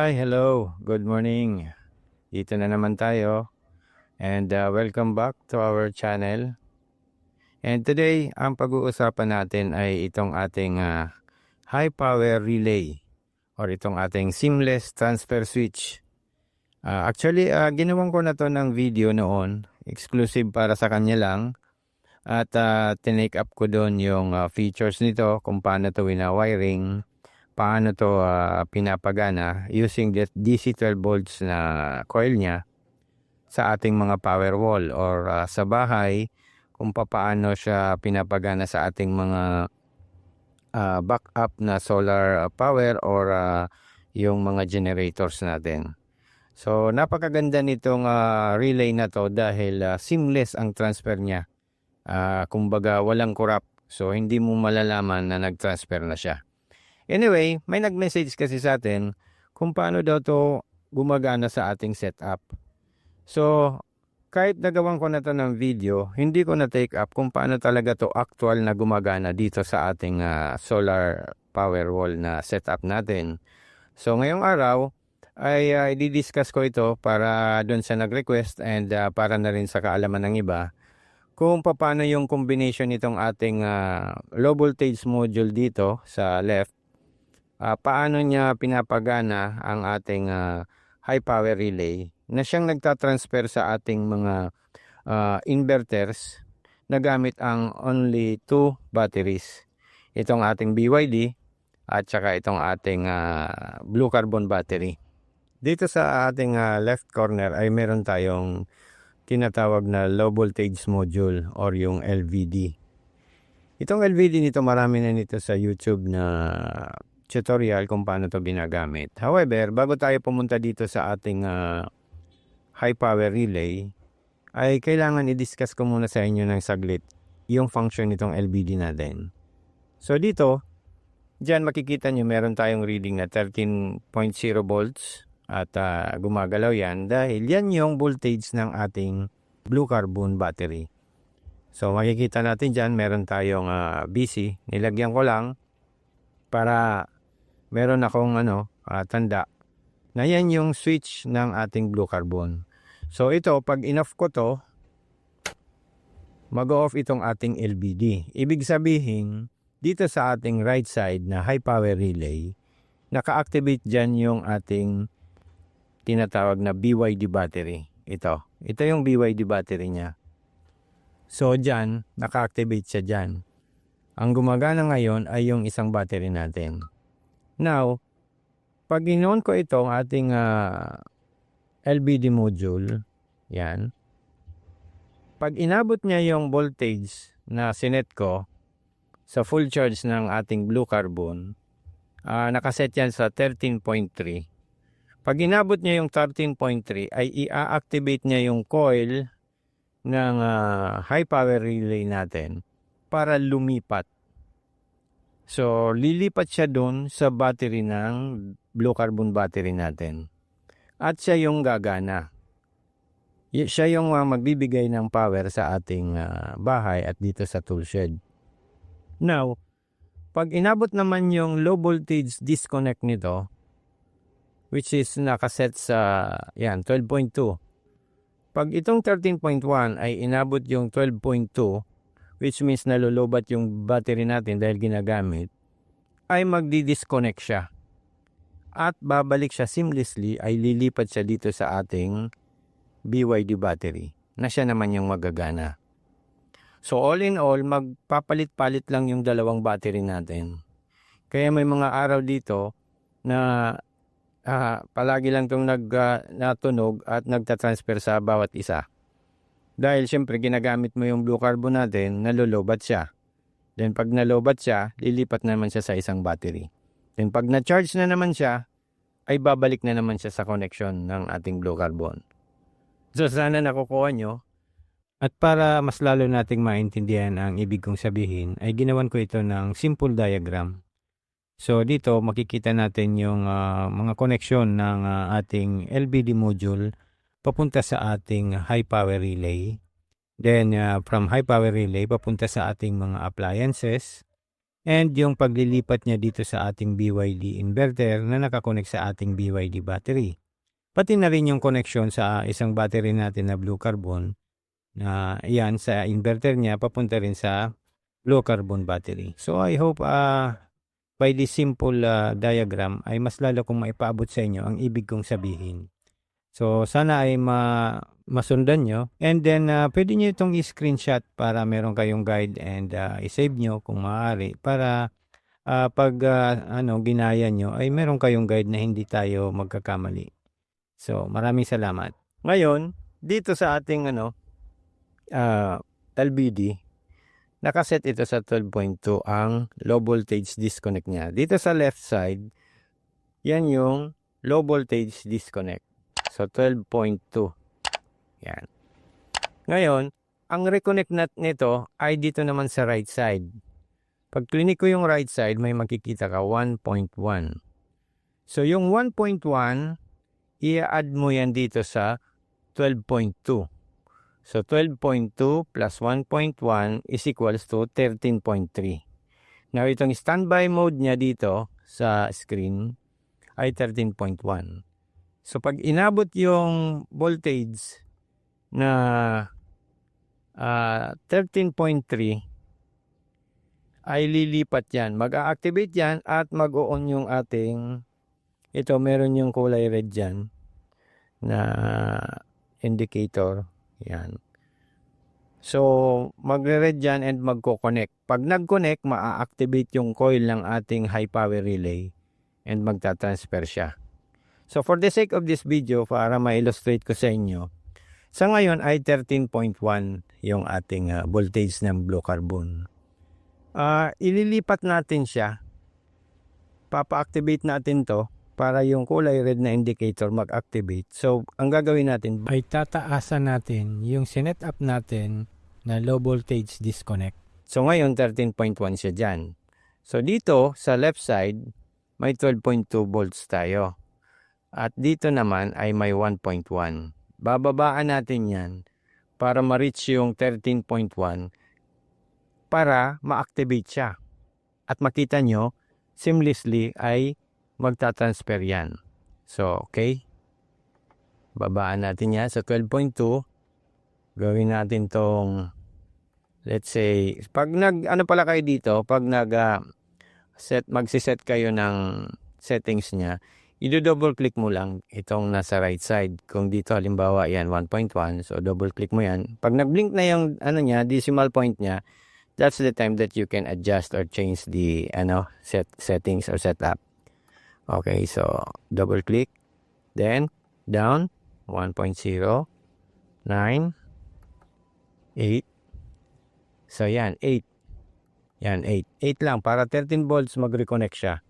Hi, hello. Good morning. Dito na naman tayo. And welcome back to our channel. And today, ang pag-uusapan natin ay itong ating high power relay or itong ating seamless transfer switch. Actually, ginawan ko na to ng video noon. Exclusive para sa kanya lang. At tinake up ko doon yung features nito, kung paano to wina-wiring, paano to pinapagana using the DC 12 volts na coil niya sa ating mga power wall or sa bahay, kung paano siya pinapagana sa ating mga backup na solar power or yung mga generators natin. So napakaganda nitong relay na to dahil seamless ang transfer niya. Kumbaga walang corrupt, so hindi mo malalaman na nag-transfer na siya. Anyway, may nag-message kasi sa atin kung paano daw to gumagana sa ating setup. So, kahit nagawan ko na to ng video, hindi ko na take up kung paano talaga to actual na gumagana dito sa ating solar power wall na setup natin. So, ngayong araw ay i-discuss ko ito para doon sa nag-request and para na rin sa kaalaman ng iba kung paano yung combination nitong ating low voltage module dito sa left. Paano niya pinapagana ang ating high power relay na siyang nagtatransfer sa ating mga inverters na gamit ang only 2 batteries. Itong ating BYD at saka itong ating blue carbon battery. Dito sa ating left corner ay meron tayong tinatawag na low voltage module or yung LVD. Itong LVD nito, marami na nito sa YouTube na tutorial kung paano to ginagamit. However, bago tayo pumunta dito sa ating high power relay, ay kailangan i-discuss ko muna sa inyo ng saglit yung function nitong LVD natin. So dito, dyan makikita nyo meron tayong reading na 13.0 volts at gumagalaw yan dahil yan yung voltage ng ating blue carbon battery. So makikita natin dyan meron tayong BC. Nilagyan ko lang para meron akong tanda na yan yung switch ng ating blue carbon. So ito, pag in-off ko to, mag-off itong ating LVD. Ibig sabihin, dito sa ating right side na high power relay, naka-activate dyan yung ating tinatawag na BYD battery. Ito yung BYD battery niya. So dyan, naka-activate siya dyan. Ang gumagana ngayon ay yung isang battery natin. Now, pag in-on ko itong ating LVD module, yan. Pag inabot niya yung voltage na sinet ko sa full charge ng ating blue carbon, nakaset yan sa 13.3. Pag inabot niya yung 13.3, ay i-activate niya yung coil ng high power relay natin para lumipat. So, lilipat siya doon sa battery ng blue carbon battery natin. At siya yung gagana. Siya yung magbibigay ng power sa ating bahay at dito sa tool shed. Now, pag inabot naman yung low voltage disconnect nito, which is nakaset sa 12.2. Pag itong 13.1 ay inabot yung 12.2, which means nalulobat yung battery natin dahil ginagamit, ay magdi-disconnect siya. At babalik siya seamlessly, ay lilipat siya dito sa ating BYD battery na siya naman yung magagana. So all in all, magpapalit-palit lang yung dalawang battery natin. Kaya may mga araw dito na palagi lang itong natunog at nagtatransfer sa bawat isa. Dahil syempre ginagamit mo yung blue carbon natin, nalulobat siya. Then pag nalobat siya, lilipat naman siya sa isang battery. Then pag na-charge na naman siya, ay babalik na naman siya sa connection ng ating blue carbon. So sana nakukuha nyo. At para mas lalo nating maintindihan ang ibig kong sabihin, ay ginawan ko ito ng simple diagram. So dito makikita natin yung mga connection ng ating LVD module papunta sa ating high power relay. Then from high power relay papunta sa ating mga appliances. and yung paglilipat niya dito sa ating BYD inverter na nakakonect sa ating BYD battery. Pati na rin yung connection sa isang battery natin na blue carbon na yan sa inverter niya papunta rin sa blue carbon battery. So I hope by this simple diagram ay mas lalo kong maipaabot sa inyo ang ibig kong sabihin. So sana ay masundan nyo, and then pwede nyo itong i-screenshot para meron kayong guide, and i-save nyo kung maaari para pag ginaya nyo ay meron kayong guide na hindi tayo magkakamali. So maraming salamat. Ngayon dito sa ating LBD, nakaset ito sa 12.2 ang low voltage disconnect niya. Dito sa left side, yan yung low voltage disconnect. So 12.2. Yan. Ngayon, ang reconnect nito ay dito naman sa right side. Pag clinic ko yung right side, may makikita ka 1.1. So yung 1.1, i-add mo yan dito sa 12.2. So 12.2 plus 1.1 is equals to 13.3. Now itong standby mode niya dito sa screen ay 13.1. So pag inabot yung voltage na 13.3 ay lilipat yan. Mag-a-activate yan at mag-o-on yung ating, ito meron yung kulay red dyan na indicator. Yan. So magre-red dyan and magko-connect. Pag nag-connect, ma-activate yung coil ng ating high power relay and magta-transfer siya. So for the sake of this video, para ma-illustrate ko sa inyo, sa ngayon ay 13.1 yung ating voltage ng blue carbon. Ililipat natin siya. Papa-activate natin to para yung kulay red na indicator mag-activate. So ang gagawin natin ay tataasan natin yung sinet up natin na low voltage disconnect. So ngayon 13.1 siya dyan. So dito sa left side may 12.2 volts tayo. At dito naman ay may 1.1. Bababaan natin yan para ma-reach yung 13.1 para ma-activate siya. At makita nyo, seamlessly ay magta-transfer yan. So, okay. Babaan natin yan sa 12.2. Gawin natin tong, let's say, pag pala kayo dito, pag magsiset kayo ng settings niya, i-double click mo lang itong nasa right side. Kung dito halimbawa yan 1.1, so double click mo yan. Pag nag-blink na yung decimal point niya, that's the time that you can adjust or change the settings or setup. Okay, so double click, then down 1.0, 9, 8. So yan 8. Yan 8. 8 lang para 13 volts mag-reconnect siya.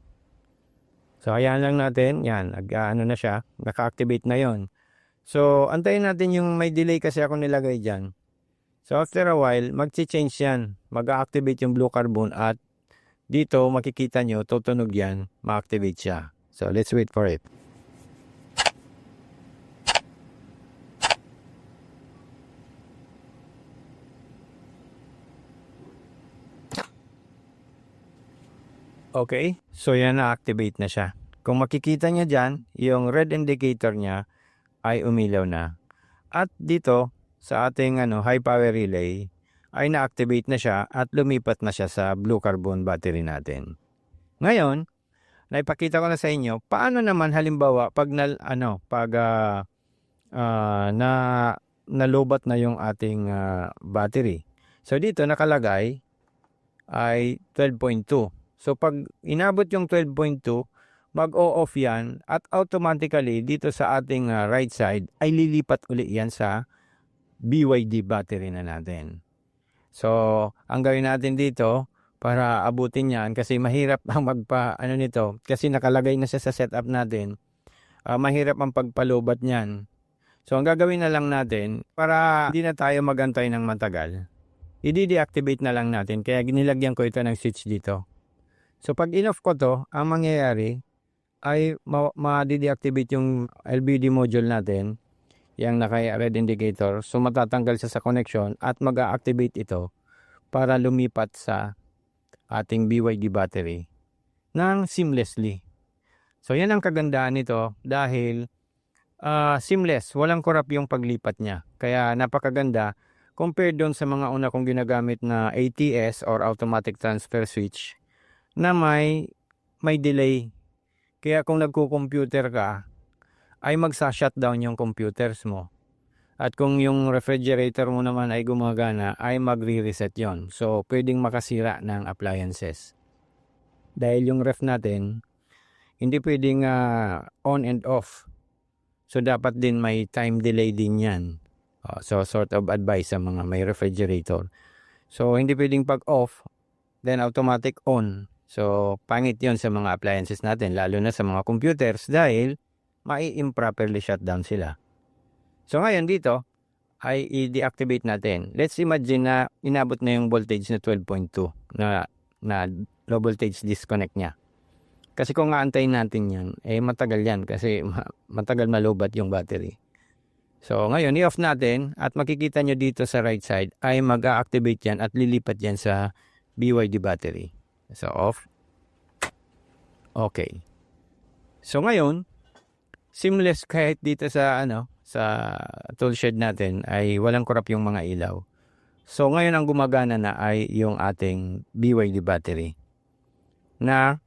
So, ayan lang natin. Yan, na siya. Naka-activate na yon. So, antayin natin yung may delay kasi ako nilagay dyan. So, after a while, mag-change yan. Mag-activate yung blue carbon at dito, makikita nyo, tutunog yan, ma-activate siya. So, let's wait for it. Okay, so yan na-activate na siya. Kung makikita niya dyan, yung red indicator niya ay umilaw na. At dito, sa ating high power relay, ay na-activate na siya at lumipat na siya sa blue carbon battery natin. Ngayon, naipakita ko na sa inyo, paano naman halimbawa pag nalobat na yung ating battery. So dito nakalagay ay 12.2. So pag inabot yung 12.2, mag-o-off yan at automatically dito sa ating right side ay lilipat uli yan sa BYD battery na natin. So ang gawin natin dito para abutin yan, kasi mahirap ang nito kasi nakalagay na siya sa setup natin, mahirap ang pagpalubat niyan. So ang gagawin na lang natin para hindi na tayo magantay ng matagal, i-deactivate na lang natin, kaya ginilagyan ko ito ng switch dito. So pag in-off ko to, ang mangyayari ay ma-deactivate yung LBD module natin, yung naka-red indicator. So matatanggal siya sa connection at mag-a-activate ito para lumipat sa ating BYD battery ng seamlessly. So yan ang kagandahan nito dahil seamless, walang corrupt yung paglipat niya. Kaya napakaganda compared doon sa mga una kong ginagamit na ATS or automatic transfer switch na may delay. Kaya kung nagko-computer ka, ay magsa-shutdown yung computers mo. At kung yung refrigerator mo naman ay gumagana, ay magre-reset yon. So, pwedeng makasira ng appliances. Dahil yung ref natin, hindi pwedeng on and off. So, dapat din may time delay din yan. So, sort of advice sa mga may refrigerator. So, hindi pwedeng pag off, then automatic on. So, pangit yon sa mga appliances natin, lalo na sa mga computers dahil mai-improperly shutdown sila. So, ngayon dito, ay i-deactivate natin. Let's imagine na inabot na yung voltage na 12.2 na low voltage disconnect niya. Kasi kung aantayin natin yan, matagal yan kasi matagal malubat yung battery. So, ngayon, i-off natin at makikita nyo dito sa right side ay mag-a-activate yan at lilipat yan sa BYD battery. So, off. Okay. So, ngayon, seamless kahit dito sa sa tool shed natin ay walang corrupt yung mga ilaw. So, ngayon ang gumagana na ay yung ating BYD battery na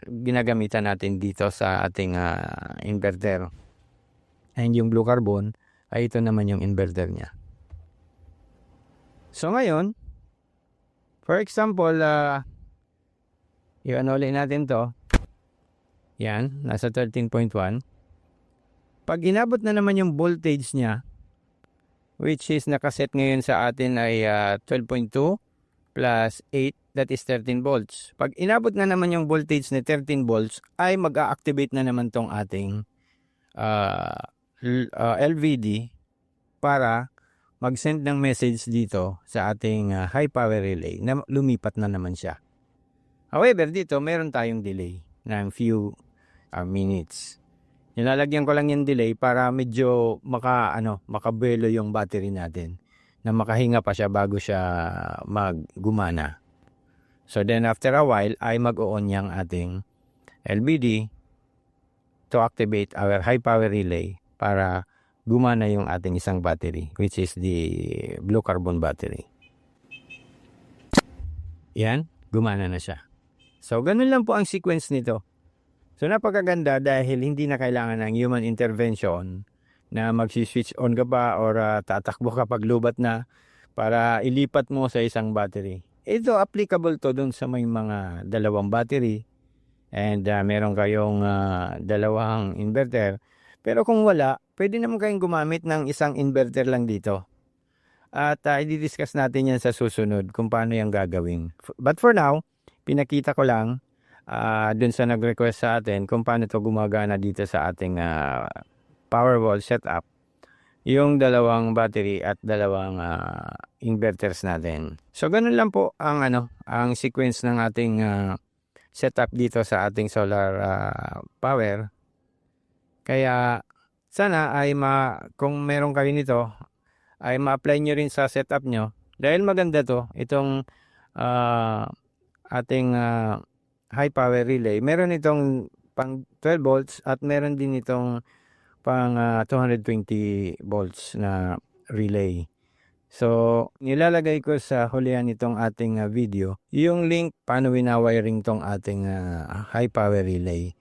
ginagamitan natin dito sa ating inverter. And yung blue carbon ay ito naman yung inverter niya. So, ngayon, for example, i-ano ulit natin to. Yan, nasa 13.1. Pag inabot na naman yung voltage niya, which is nakaset ngayon sa atin ay 12.2 plus 8, that is 13 volts. Pag inabot na naman yung voltage na 13 volts, ay mag-a-activate na naman tong ating LVD para mag-send ng message dito sa ating high power relay na lumipat na naman siya. However, dito meron tayong delay ng few minutes. Nilalagyan ko lang yung delay para medyo makabuelo yung battery natin na makahinga pa siya bago siya maggumana. So then after a while ay mag-on yung ating LVD to activate our high power relay para gumana yung ating isang battery, which is the blue carbon battery. Yan, gumana na siya. So ganun lang po ang sequence nito. So napakaganda dahil hindi na kailangan ng human intervention na magsi-switch on ka pa or tatakbo ka pag lubat na para ilipat mo sa isang battery. Ito applicable to dun sa may mga dalawang battery and meron kayong dalawang inverter. Pero kung wala, pwede naman kayong gumamit ng isang inverter lang dito. At i-discuss natin yan sa susunod kung paano yung gagawin. But for now, pinakita ko lang dun sa nag-request sa atin kung paano to gumagana dito sa ating Powerwall setup, yung dalawang battery at dalawang inverters natin. So ganun lang po ang ang sequence ng ating setup dito sa ating solar power. Kaya sana ay kung meron kayo nito ay ma-apply nyo rin sa setup nyo dahil maganda to itong ating high power relay. Meron itong pang 12 volts at meron din itong pang 220 volts na relay. So, nilalagay ko sa hulihan itong ating video yung link paano winawiring tong ating high power relay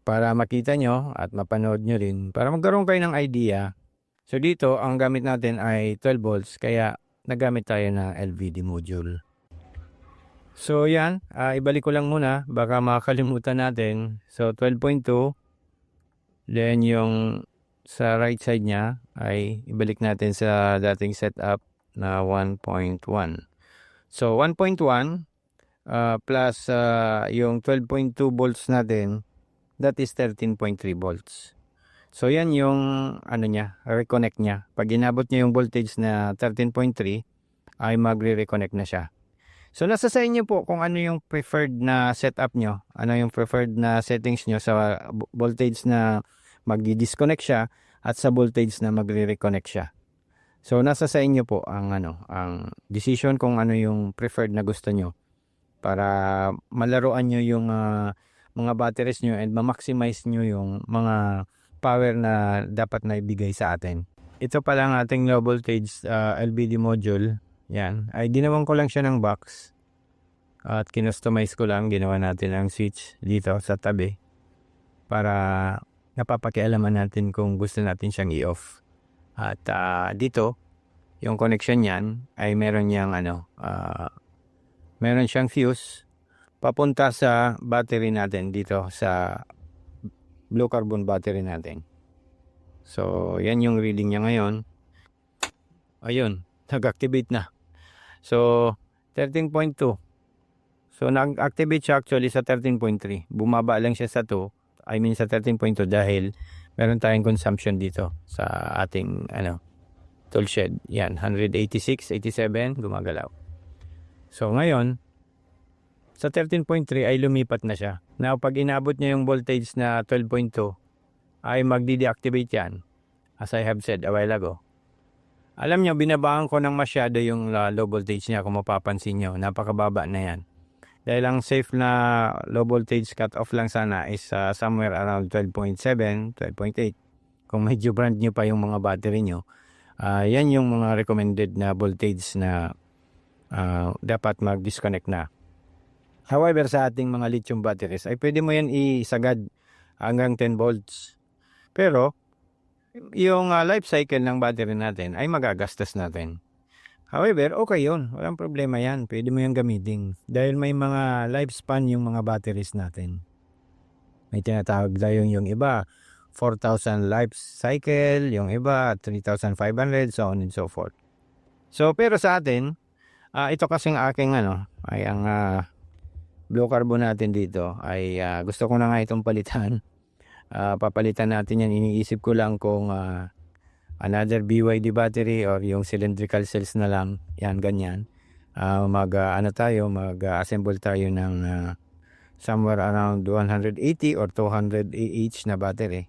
para makita nyo at mapanood nyo rin para magkaroon kayo ng idea. So, dito ang gamit natin ay 12 volts kaya nagamit tayo na LVD module. So yan, ibalik ko lang muna, baka makakalimutan natin. So 12.2, then yung sa right side niya ay ibalik natin sa dating setup na 1.1. So 1.1 plus yung 12.2 volts natin, that is 13.3 volts. So yan yung niya, reconnect niya. Pag inabot niya yung voltage na 13.3 ay magre-reconnect na siya. So nasa sa inyo po kung ano yung preferred na setup nyo, ano yung preferred na settings nyo sa voltage na magdi-disconnect siya at sa voltage na magre-reconnect siya. So nasa sa inyo po ang ang decision kung ano yung preferred na gusto nyo. para malaruan nyo yung mga batteries nyo and ma-maximize nyo yung mga power na dapat na ibigay sa atin. Ito pa lang ating low voltage LVD module. Yan. Ay ginawan ko lang siya ng box. At kinustomize ko lang. Ginawa natin ang switch dito sa tabi. Para napapakialaman natin kung gusto natin siyang i-off. At dito, yung connection niyan ay meron niyang meron siyang fuse papunta sa battery natin dito sa blue carbon battery natin. So, yan yung reading niya ngayon. Ayun, nag-activate na. So, 13.2. So, nag-activate siya actually sa 13.3. Bumaba lang siya sa 2. I mean sa 13.2 dahil meron tayong consumption dito sa ating tool shed. Yan, 186, 87, gumagalaw. So, ngayon, sa 13.3 ay lumipat na siya. Now, pag inabot niya yung voltage na 12.2, ay magdi-deactivate yan. As I have said a while ago. Alam niyo, binabaan ko ng masyado yung low voltage niya kung mapapansin niyo. Napakababa na yan. Dahil ang safe na low voltage cut-off lang sana is somewhere around 12.7, 12.8. Kung medyo brand new pa yung mga battery nyo, yan yung mga recommended na voltage na dapat mag-disconnect na. However, sa ating mga lithium batteries, ay pwede mo yan isagad hanggang 10 volts. Pero, yung life cycle ng battery natin ay magagastos natin. However, okay yun. Walang problema yan. Pwede mo yung gamitin. Dahil may mga lifespan yung mga batteries natin. May tinatawag tayo yung iba, 4,000 life cycle, yung iba, 3,500, so on and so forth. So, pero sa atin, ito kasing aking ay ang blue carbon natin dito ay gusto ko na nga itong palitan. Papalitan natin yan. Iniisip ko lang kung another BYD battery or yung cylindrical cells na lang. Yan, ganyan. Mag-assemble tayo ng somewhere around 180 or 200 AH na battery.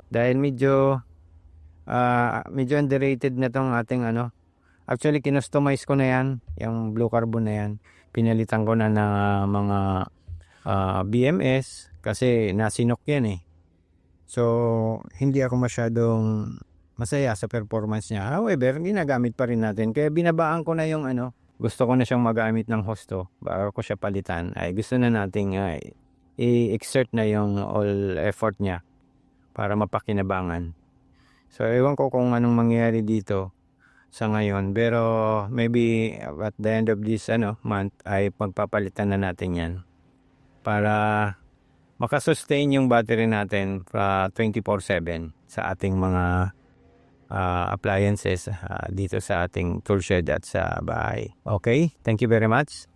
Dahil medyo underrated na tong ating Actually, kinustomize ko na yan. Yung blue carbon na yan. Pinalitan ko na ng mga BMS kasi nasinok yan eh. So, hindi ako masyadong masaya sa performance niya. However, ginagamit pa rin natin. Kaya binabaan ko na yung gusto ko na siyang magamit ng husto bago ko siya palitan. Ay gusto na nating i-exert na yung all effort niya para mapakinabangan. So, ewan ko kung anong mangyayari dito sa ngayon. Pero maybe at the end of this month ay pagpapalitan na natin yan para makasustain yung battery natin 24/7 sa ating mga appliances dito sa ating tool shed at sa bahay. Okay, thank you very much.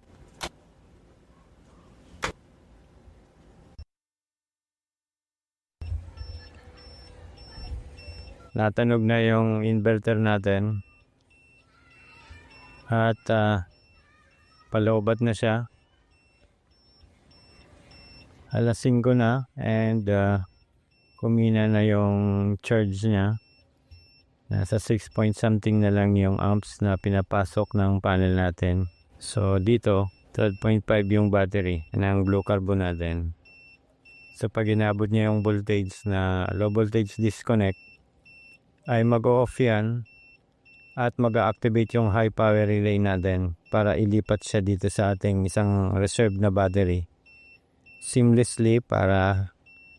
Natanog na yung inverter natin at paloobat na siya. Alas 5 na and kumina na yung charge niya. Nasa 6 point something na lang yung amps na pinapasok ng panel natin. So dito 12.5 yung battery ng blue carbon natin. So pag inabot niya yung voltage na low voltage disconnect ay mag-off yan at mag-activate yung high power relay natin para ilipat siya dito sa ating isang reserve na battery seamlessly para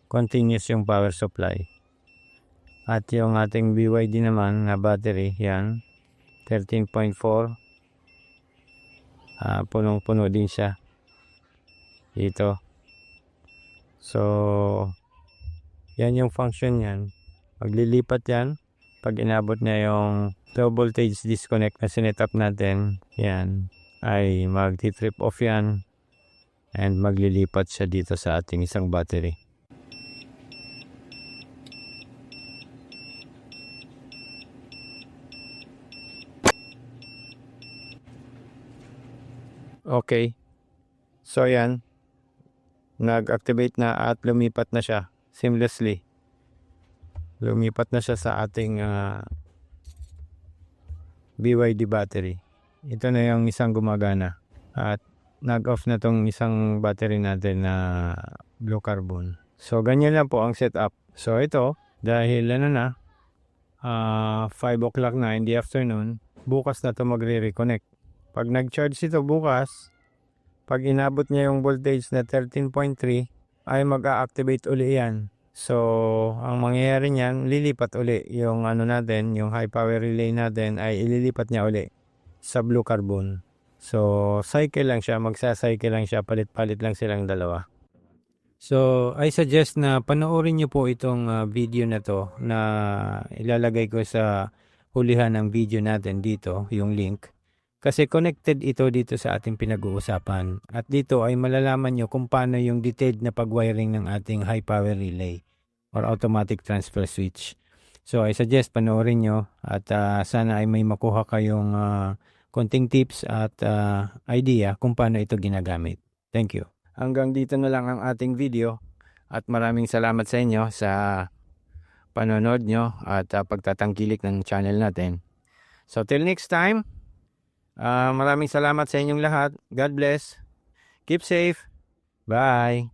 continuous yung power supply. At yung ating BYD naman na battery, yan 13.4, punong-puno din siya dito. So yan yung function yan. Maglilipat yan pag inabot niya yung low voltage disconnect na sinetup natin. Yan ay magti-trip off yan and maglilipat siya dito sa ating isang battery. Okay, so yan, nag-activate na at lumipat na siya seamlessly. Lumipat na siya sa ating BYD battery. Ito na yung isang gumagana at nag-off na tong isang battery natin na blue carbon. So, ganyan lang po ang setup. So, ito, dahil 5 o'clock na in the afternoon, bukas na to magre-reconnect. Pag nag-charge ito bukas, pag inabot niya yung voltage na 13.3, ay mag-a-activate uli yan. So, ang mangyayari niyan, lilipat uli yung natin, yung high power relay natin ay ililipat niya uli sa blue carbon. So, cycle lang siya, magsa-cycle lang siya, palit-palit lang silang dalawa. So, I suggest na panoorin niyo po itong video na to na ilalagay ko sa hulihan ng video natin dito, yung link. Kasi connected ito dito sa ating pinag-uusapan. At dito ay malalaman nyo kung paano yung detailed na pag-wiring ng ating high power relay or automatic transfer switch. So, I suggest panoorin nyo at sana ay may makuha kayong konting tips at idea kung paano ito ginagamit. Thank you. Hanggang dito na lang ang ating video at maraming salamat sa inyo sa panonood nyo at pagtatangkilik ng channel natin. So till next time, maraming salamat sa inyong lahat. God bless. Keep safe. Bye.